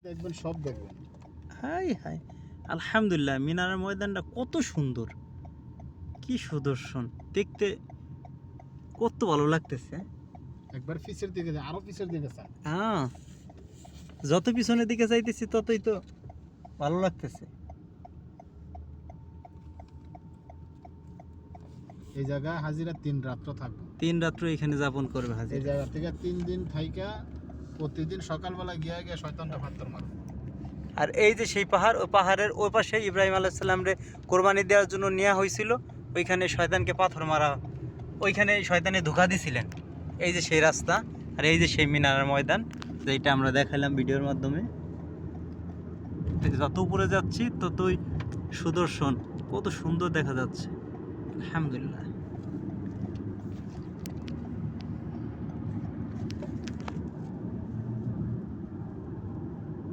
দেখবেন, সব দেখবেন। হাই হাই, আলহামদুলিল্লাহ মিনারের ময়দানটা কত সুন্দর, কি সুদর্শন দেখতে, কত ভালো লাগতেছে। একবার পিছের দিকে যান, আরো পিছের দিকে যান। হ্যাঁ, যত পিছনের দিকে যাইতেছি ততই তো ভালো লাগতেছে। এই জায়গায় হাজিরা 3 রাত্র থাকবো। 3 রাত্র এখানে যাপন করবে এই হাজিরা। জায়গা থেকে 3 দিন থাইকা প্রতিদিন সকালবেলা গিয়ে গিয়ে শয়তানটা পাথর মারবো। আর এই যে সেই পাহাড়, ওই পাহাড়ের ওই পাশে ইব্রাহিম আলাইহিস সালামরে কোরবানি দেওয়ার জন্য নেওয়া হয়েছিল। ওইখানে শয়তানকে পাথর মারা, ওইখানে শয়তানে ধোঁকা দিছিলেন। এই যে সেই রাস্তা, আর এই যে সেই মিনারের ময়দান, যেটা আমরা দেখালাম ভিডিওর মাধ্যমে। যত উপরে যাচ্ছি ততই সুদর্শন, কত সুন্দর দেখা যাচ্ছে। আলহামদুলিল্লাহ।